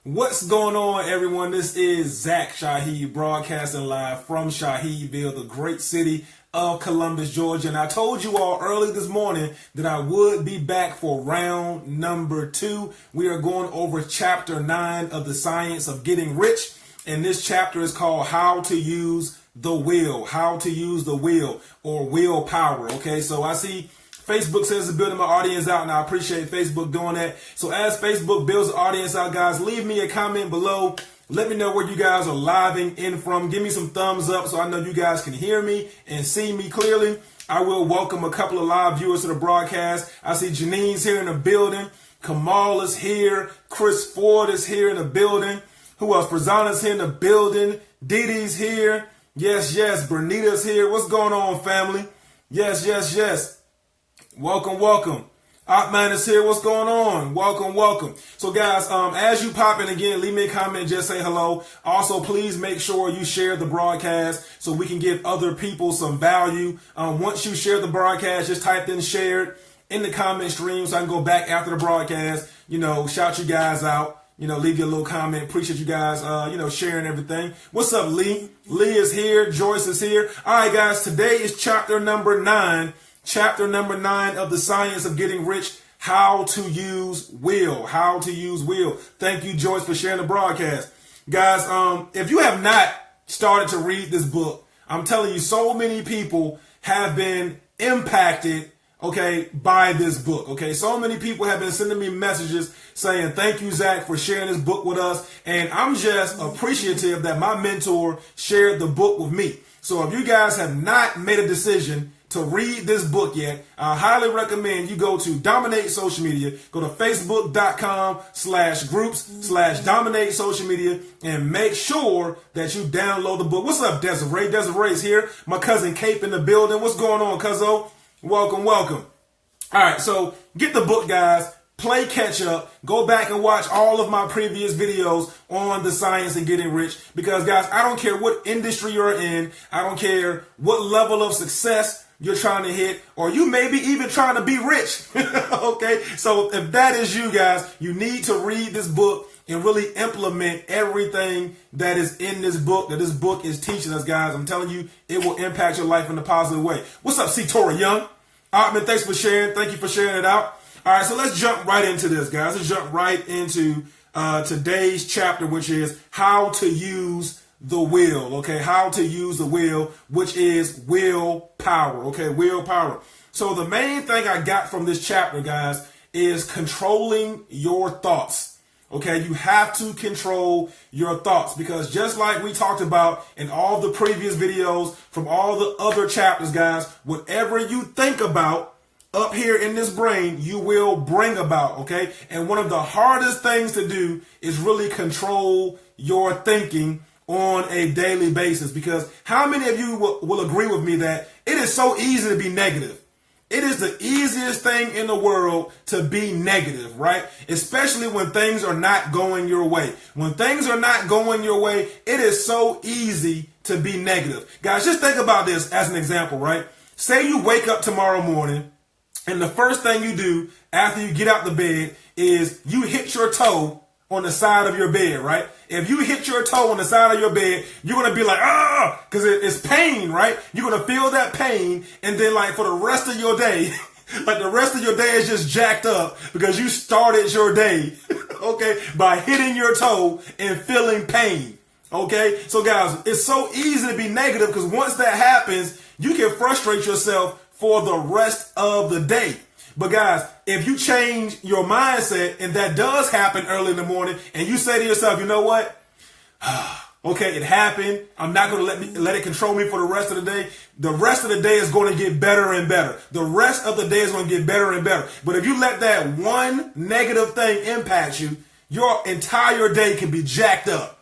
What's going on, everyone? This is Zak Shahid broadcasting live from Shahidville, the great city of Columbus, Georgia. And I told you all early this morning that I would be back for round number 2. We are going over chapter 9 of the science of getting rich. And this chapter is called How to Use the Will. How to use the will or willpower. Okay, so I see Facebook says it's building my audience out, and I appreciate Facebook doing that. So as Facebook builds the audience out, guys, leave me a comment below. Let me know where you guys are living in from. Give me some thumbs up so I know you guys can hear me and see me clearly. I will welcome a couple of live viewers to the broadcast. I see Janine's here in the building. Kamal is here. Chris Ford is here in the building. Who else? Prasanna's here in the building. Dee Dee's here. Yes. Bernita's here. What's going on, family? Yes. Welcome. Opman is here. What's going on? Welcome. So guys, as you pop in again, leave me a comment, just say hello. Also, please make sure you share the broadcast so we can give other people some value. Once you share the broadcast, just type in shared in the comment stream so I can go back after the broadcast, shout you guys out, leave your little comment. Appreciate you guys, sharing everything. What's up, Lee? Lee is here. Joyce is here. All right, guys, today is chapter number 9. Chapter number 9 of the science of getting rich, how to use will. How to use will. Thank you, Joyce, for sharing the broadcast. Guys, if you have not started to read this book, I'm telling you, so many people have been impacted, by this book, So many people have been sending me messages saying, thank you, Zach, for sharing this book with us. And I'm just appreciative that my mentor shared the book with me. So if you guys have not made a decision to read this book yet, I highly recommend you go to Dominate Social Media, go to facebook.com/groups/Dominate Social Media, and make sure that you download the book. What's up, Desiree? Desiree's here. My cousin Cape in the building. What's going on, cuzzo? Welcome. All right, so get the book, guys. Play catch up. Go back and watch all of my previous videos on the science of getting rich. Because, guys, I don't care what industry you're in. I don't care what level of success you're trying to hit, or you may be even trying to be rich. So if that is you, guys, you need to read this book and really implement everything that is in this book, that this book is teaching us, guys. I'm telling you, it will impact your life in a positive way. What's up, C. Tora Young? Ottman, thanks for sharing. Thank you for sharing it out. All right, so let's jump right into this, guys. Let's jump right into today's chapter, which is how to use the will, How to use the will, which is willpower, Willpower. So the main thing I got from this chapter, guys, is controlling your thoughts, You have to control your thoughts, because just like we talked about in all the previous videos from all the other chapters, guys, whatever you think about up here in this brain, you will bring about, And one of the hardest things to do is really control your thinking on a daily basis, because how many of you will agree with me that it is so easy to be negative? It is the easiest thing in the world to be negative, right? Especially when things are not going your way. When things are not going your way, it is so easy to be negative. Guys, just think about this as an example, right? Say you wake up tomorrow morning and the first thing you do after you get out the bed is you hit your toe on the side of your bed, right? If you hit your toe on the side of your bed, you're going to be like, because it's pain, right? You're going to feel that pain. And then for the rest of your day, the rest of your day is just jacked up because you started your day, by hitting your toe and feeling pain. So guys, it's so easy to be negative because once that happens, you can frustrate yourself for the rest of the day. But guys, if you change your mindset, and that does happen early in the morning, and you say to yourself, you know what? It happened. I'm not going to let it control me for the rest of the day. The rest of the day is going to get better and better. The rest of the day is going to get better and better. But if you let that one negative thing impact you, your entire day can be jacked up.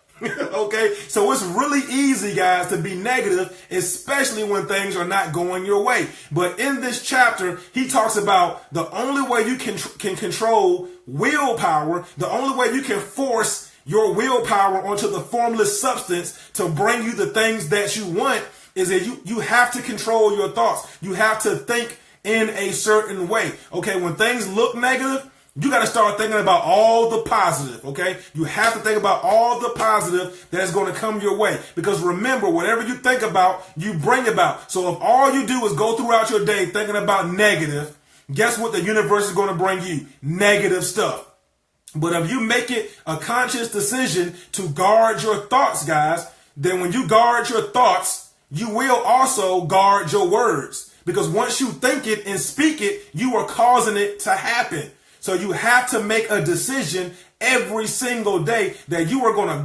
So it's really easy, guys, to be negative, especially when things are not going your way. But in this chapter, he talks about the only way you can control willpower, the only way you can force your willpower onto the formless substance to bring you the things that you want is that you have to control your thoughts. You have to think in a certain way. When things look negative, You got to start thinking about all the positive, okay? You have to think about all the positive that's going to come your way. Because remember, whatever you think about, you bring about. So if all you do is go throughout your day thinking about negative, guess what the universe is going to bring you? Negative stuff. But if you make it a conscious decision to guard your thoughts, guys, then when you guard your thoughts, you will also guard your words. Because once you think it and speak it, you are causing it to happen. So you have to make a decision every single day that you are going to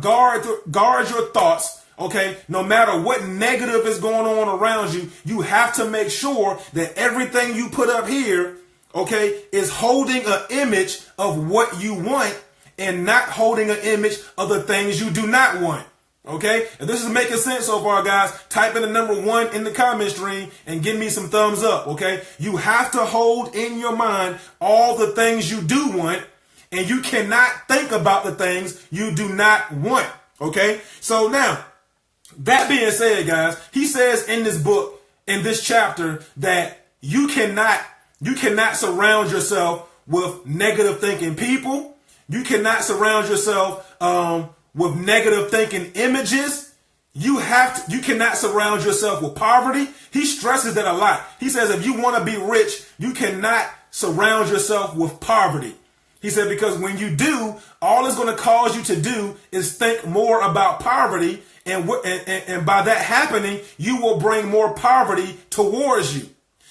guard your thoughts, okay? No matter what negative is going on around you, you have to make sure that everything you put up here, okay, is holding an image of what you want and not holding an image of the things you do not want. Okay, if this is making sense so far, guys, type in the number 1 in the comment stream and give me some thumbs up. Okay, you have to hold in your mind all the things you do want, and you cannot think about the things you do not want. Okay, so now that being said, guys, he says in this book, in this chapter, that you cannot surround yourself with negative thinking people. You cannot surround yourself with negative thinking images. You cannot surround yourself with poverty. He stresses that a lot. He says if you want to be rich, you cannot surround yourself with poverty. He said because when you do, all it's going to cause you to do is think more about poverty, and by that happening, you will bring more poverty towards you.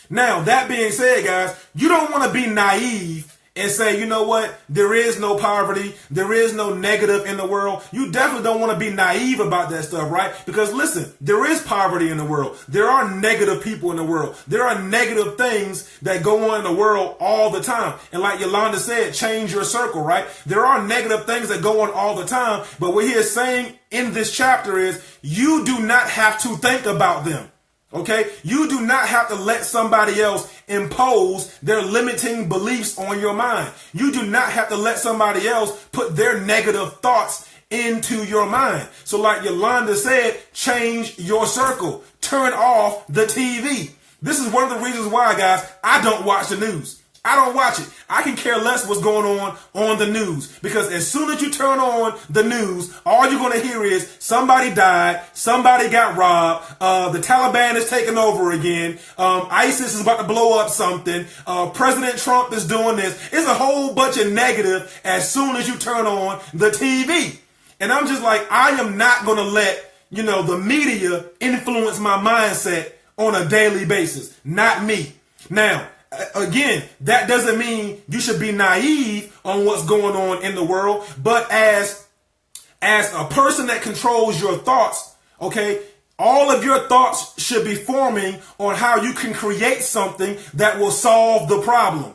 Now, that being said, guys, you don't want to be naive and say, you know what, there is no poverty, there is no negative in the world. You definitely don't want to be naive about that stuff, right? Because listen, there is poverty in the world. There are negative people in the world. There are negative things that go on in the world all the time. And like Yolanda said, change your circle, right? There are negative things that go on all the time. But what he is saying in this chapter is you do not have to think about them. Okay, you do not have to let somebody else impose their limiting beliefs on your mind. You do not have to let somebody else put their negative thoughts into your mind. So like Yolanda said, change your circle. Turn off the TV. This is one of the reasons why, guys, I don't watch the news. I don't watch it. I can care less what's going on the news, because as soon as you turn on the news, all you're going to hear is somebody died, somebody got robbed, the Taliban is taking over again, ISIS is about to blow up something, President Trump is doing this. It's a whole bunch of negative as soon as you turn on the TV. And I'm just like, I am not going to let, the media influence my mindset on a daily basis. Not me. Now, again, that doesn't mean you should be naive on what's going on in the world, but as a person that controls your thoughts, okay, all of your thoughts should be forming on how you can create something that will solve the problem.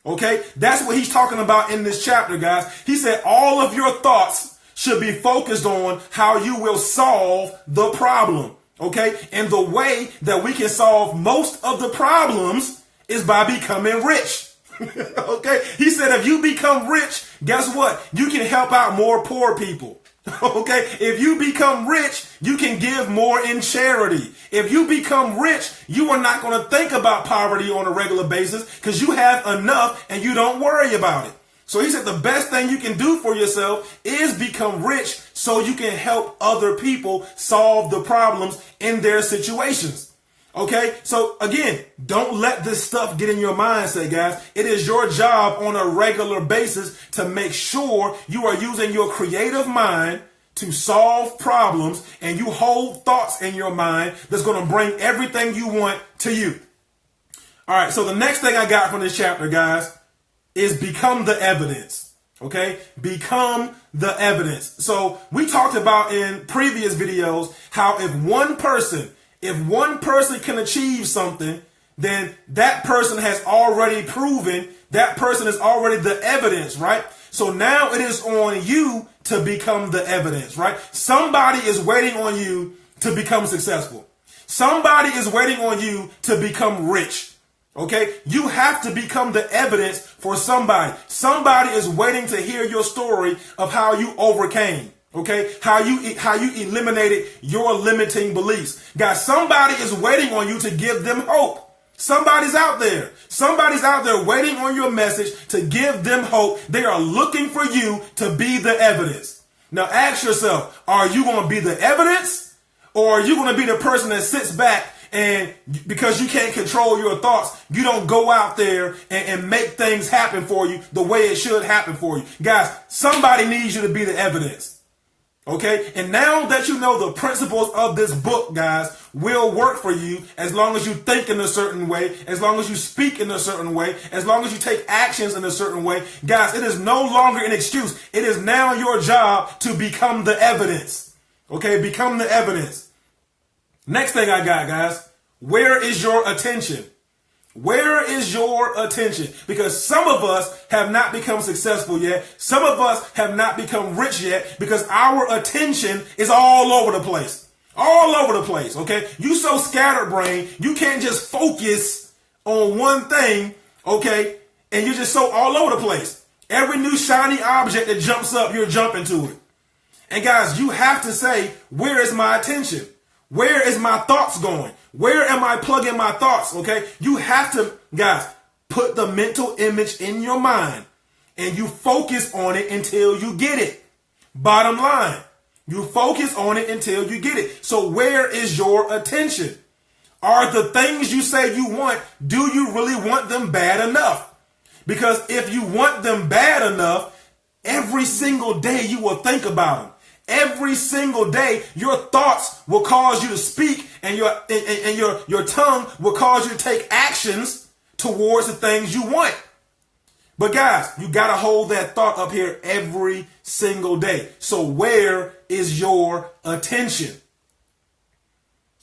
Okay, that's what he's talking about in this chapter, guys. He said all of your thoughts should be focused on how you will solve the problem. Okay, and the way that we can solve most of the problems is by becoming rich. Okay, he said if you become rich, guess what? You can help out more poor people. Okay, if you become rich, you can give more in charity. If you become rich, you are not going to think about poverty on a regular basis because you have enough and you don't worry about it. So he said the best thing you can do for yourself is become rich so you can help other people solve the problems in their situations. Okay, so again, don't let this stuff get in your mindset, guys. It is your job on a regular basis to make sure you are using your creative mind to solve problems, and you hold thoughts in your mind that's going to bring everything you want to you. All right, so the next thing I got from this chapter, guys, is become the evidence. Okay, become the evidence. So we talked about in previous videos how if one person can achieve something, then that person has already proven, that person is already the evidence, right? So now it is on you to become the evidence, right? Somebody is waiting on you to become successful. Somebody is waiting on you to become rich. Okay, you have to become the evidence for somebody. Somebody is waiting to hear your story of how you overcame. Okay, how you eliminated your limiting beliefs. Guys, somebody is waiting on you to give them hope. Somebody's out there. Somebody's out there waiting on your message to give them hope. They are looking for you to be the evidence. Now ask yourself, are you going to be the evidence, or are you going to be the person that sits back and because you can't control your thoughts, you don't go out there and make things happen for you the way it should happen for you? Guys, somebody needs you to be the evidence. Okay, and now that you know the principles of this book, guys, will work for you as long as you think in a certain way, as long as you speak in a certain way, as long as you take actions in a certain way. Guys, it is no longer an excuse. It is now your job to become the evidence. Okay, become the evidence. Next thing I got, guys, where is your attention? Where is your attention? Because some of us have not become successful yet. Some of us have not become rich yet because our attention is all over the place. All over the place, okay? You so scatterbrained, you can't just focus on one thing, okay? And you're just so all over the place. Every new shiny object that jumps up, you're jumping to it. And guys, you have to say, where is my attention? Where is my thoughts going? Where am I plugging my thoughts? Okay. You have to, guys, put the mental image in your mind and you focus on it until you get it. Bottom line, you focus on it until you get it. So where is your attention? Are the things you say you want, do you really want them bad enough? Because if you want them bad enough, every single day you will think about them. Every single day, your thoughts will cause you to speak, and your tongue will cause you to take actions towards the things you want. But guys, you got to hold that thought up here every single day. So where is your attention?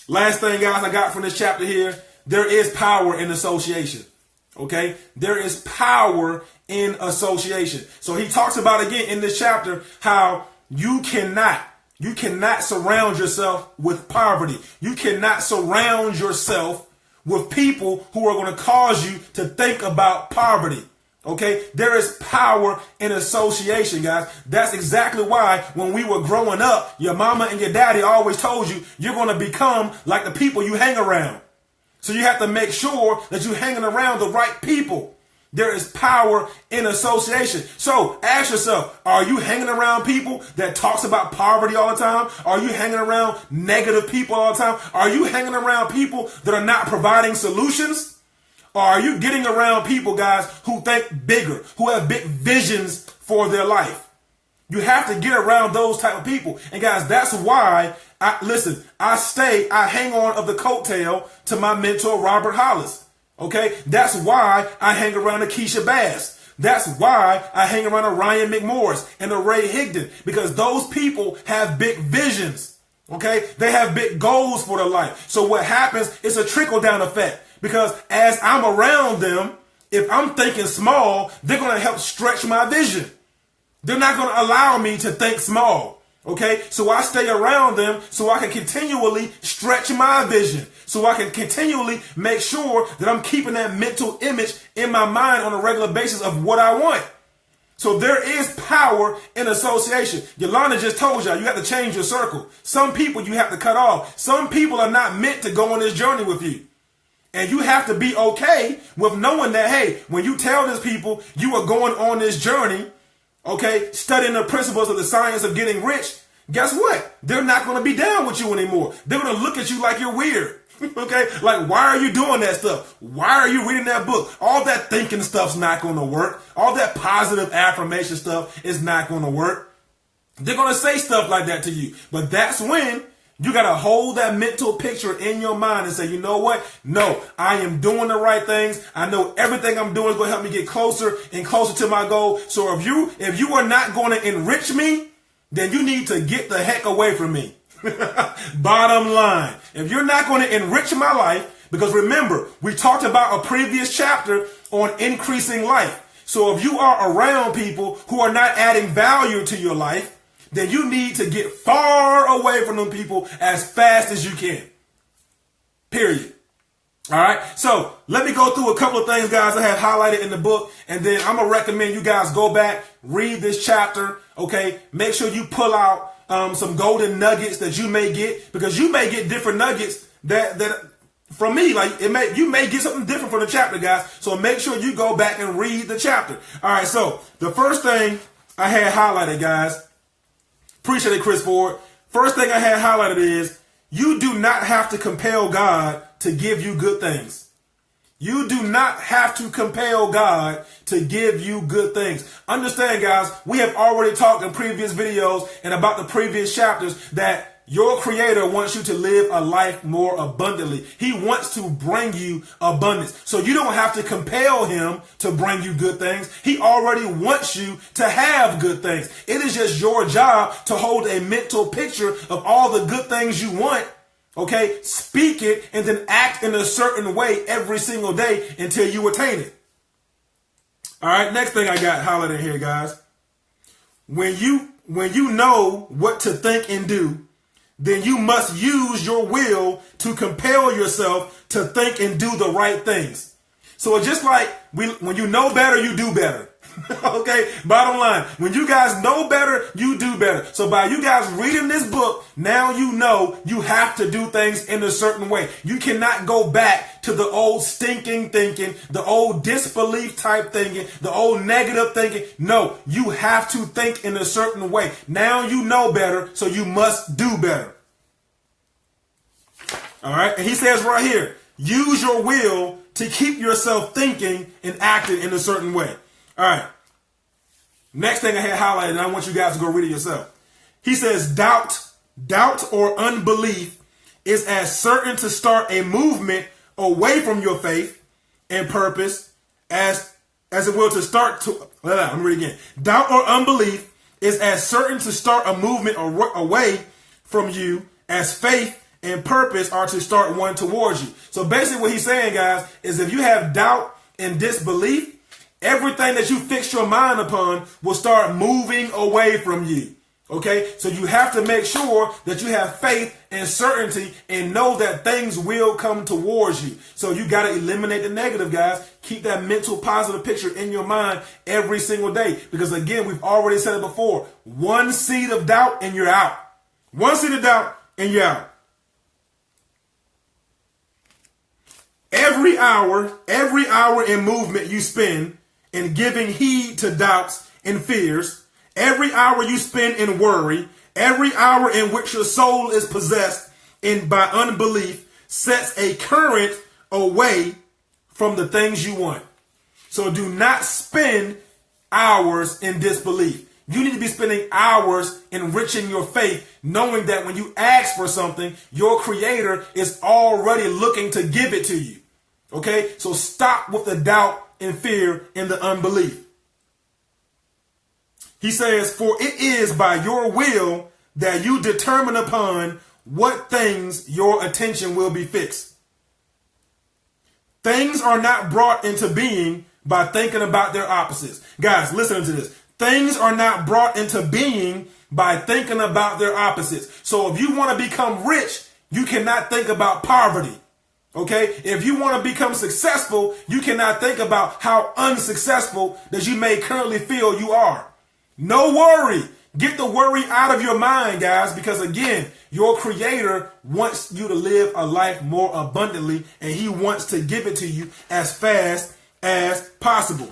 Last thing, guys, I got from this chapter here, there is power in association. Okay? There is power in association. So he talks about, again, in this chapter, how you cannot surround yourself with poverty. You cannot surround yourself with people who are going to cause you to think about poverty. Okay, there is power in association, guys. That's exactly why when we were growing up, your mama and your daddy always told you you're going to become like the people you hang around. So you have to make sure that you're hanging around the right people. There is power in association. So ask yourself, are you hanging around people that talks about poverty all the time? Are you hanging around negative people all the time? Are you hanging around people that are not providing solutions? Or are you getting around people, guys, who think bigger, who have big visions for their life? You have to get around those type of people. And guys, that's why, I hang on of the coattail to my mentor, Robert Hollis. Okay, that's why I hang around a Keisha Bass. That's why I hang around a Ryan McMorris and a Ray Higdon, because those people have big visions. Okay, they have big goals for their life. So what happens is a trickle down effect, because as I'm around them, if I'm thinking small, they're going to help stretch my vision. They're not going to allow me to think small. Okay, so I stay around them so I can continually stretch my vision, so I can continually make sure that I'm keeping that mental image in my mind on a regular basis of what I want. So there is power in association. Yolanda just told y'all, you have to change your circle. Some people you have to cut off. Some people are not meant to go on this journey with you. And you have to be okay with knowing that, hey, when you tell these people you are going on this journey, okay, studying the principles of the science of getting rich, guess what? They're not going to be down with you anymore. They're going to look at you like you're weird. Okay, like, why are you doing that stuff? Why are you reading that book? All that thinking stuff's not going to work. All that positive affirmation stuff is not going to work. They're going to say stuff like that to you. But that's when you got to hold that mental picture in your mind and say, you know what? No, I am doing the right things. I know everything I'm doing is going to help me get closer and closer to my goal. So if you are not going to enrich me, then you need to get the heck away from me. Bottom line, if you're not going to enrich my life, because remember, we talked about a previous chapter on increasing life. So if you are around people who are not adding value to your life, then you need to get far away from them people as fast as you can. Period. All right. So let me go through a couple of things, guys, I have highlighted in the book. And then I'm going to recommend you guys go back, read this chapter. Okay. Make sure you pull out some golden nuggets that you may get, because you may get different nuggets that from me. Like you may get something different from the chapter, guys. So make sure you go back and read the chapter. All right. So the first thing I had highlighted, guys. Appreciate it, Chris Ford. First thing I had highlighted is you do not have to compel God to give you good things. You do not have to compel God to give you good things. Understand, guys, we have already talked in previous videos and about the previous chapters that your Creator wants you to live a life more abundantly. He wants to bring you abundance. So you don't have to compel Him to bring you good things. He already wants you to have good things. It is just your job to hold a mental picture of all the good things you want. Okay, speak it and then act in a certain way every single day until you attain it. All right, next thing I got highlighted here, guys. When you know what to think and do, then you must use your will to compel yourself to think and do the right things. So it's just like when you know better, you do better. Okay, bottom line, when you guys know better, you do better. So by you guys reading this book, now you know you have to do things in a certain way. You cannot go back to the old stinking thinking, the old disbelief type thinking, the old negative thinking. No, you have to think in a certain way. Now you know better, so you must do better. All right, and he says right here, use your will to keep yourself thinking and acting in a certain way. All right. Next thing I had highlighted, and I want you guys to go read it yourself. He says, doubt or unbelief is as certain to start a movement away from your faith and purpose as it will to start to, let me read again. Doubt or unbelief is as certain to start a movement away from you as faith and purpose are to start one towards you. So basically what he's saying, guys, is if you have doubt and disbelief, everything that you fix your mind upon will start moving away from you. Okay, so you have to make sure that you have faith and certainty and know that things will come towards you. So you got to eliminate the negative, guys. Keep that mental positive picture in your mind every single day. Because again, we've already said it before. One seed of doubt and you're out. One seed of doubt and you're out. Every hour in movement you spend in giving heed to doubts and fears, every hour you spend in worry, every hour in which your soul is possessed by unbelief sets a current away from the things you want. So do not spend hours in disbelief. You need to be spending hours enriching your faith, knowing that when you ask for something, your Creator is already looking to give it to you. Okay? So stop with the doubt and fear and the unbelief. He says, for it is by your will that you determine upon what things your attention will be fixed. Things are not brought into being by thinking about their opposites. Guys, listen to this. Things are not brought into being by thinking about their opposites. So if you want to become rich, you cannot think about poverty. Okay? If you want to become successful, you cannot think about how unsuccessful that you may currently feel you are. No worry. Get the worry out of your mind, guys, because again, your Creator wants you to live a life more abundantly, and He wants to give it to you as fast as possible.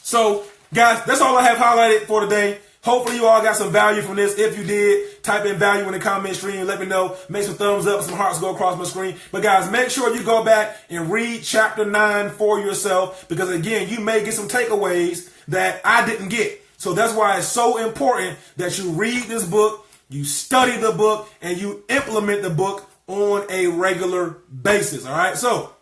So, guys, that's all I have highlighted for today. Hopefully you all got some value from this. If you did, type in value in the comment stream. Let me know. Make some thumbs up, some hearts go across my screen. But guys, make sure you go back and read chapter 9 for yourself, because again, you may get some takeaways that I didn't get. So that's why it's so important that you read this book, you study the book, and you implement the book on a regular basis. All right. So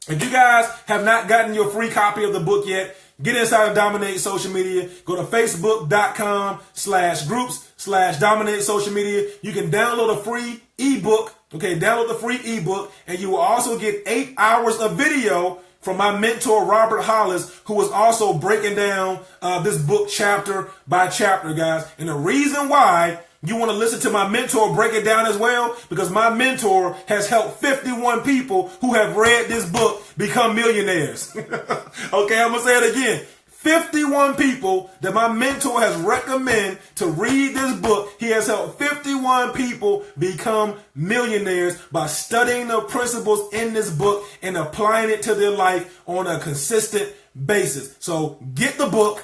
if you guys have not gotten your free copy of the book yet, get inside of Dominate Social Media. Go to facebook.com/groups/Dominate Social Media. You can download a free ebook. Okay, download the free ebook, and you will also get 8 hours of video from my mentor, Robert Hollis, who was also breaking down this book chapter by chapter, guys. And the reason why you want to listen to my mentor break it down as well, because my mentor has helped 51 people who have read this book become millionaires. Okay, I'm going to say it again. 51 people that my mentor has recommended to read this book. He has helped 51 people become millionaires by studying the principles in this book and applying it to their life on a consistent basis. So get the book,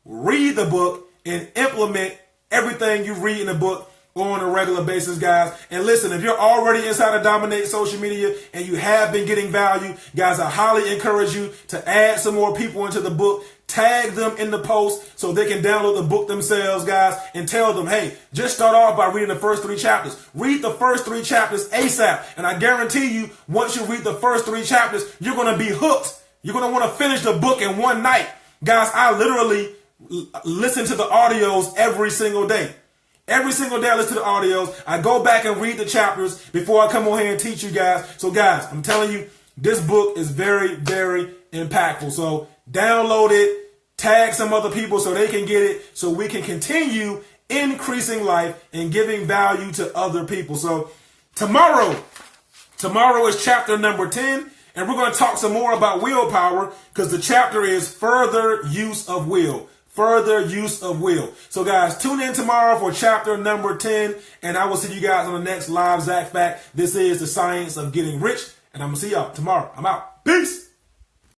read the book, and implement everything you read in the book on a regular basis, guys. And listen, if you're already inside of Dominate Social Media and you have been getting value, guys, I highly encourage you to add some more people into the book. Tag them in the post so they can download the book themselves, guys, and tell them, hey, just start off by reading the first 3 chapters. Read the first 3 chapters ASAP. And I guarantee you, once you read the first 3 chapters, you're going to be hooked. You're going to want to finish the book in one night. Guys, I literally listen to the audios every single day. Every single day I listen to the audios. I go back and read the chapters before I come on here and teach you guys. So guys, I'm telling you, this book is very, very impactful. So download it, tag some other people so they can get it, so we can continue increasing life and giving value to other people. So tomorrow is chapter number 10, and we're going to talk some more about willpower because the chapter is further use of will. Further use of will. So guys, tune in tomorrow for chapter number 10, and I will see you guys on the next live Zach Fact. This is the science of getting rich, and I'm going to see y'all tomorrow. I'm out. Peace.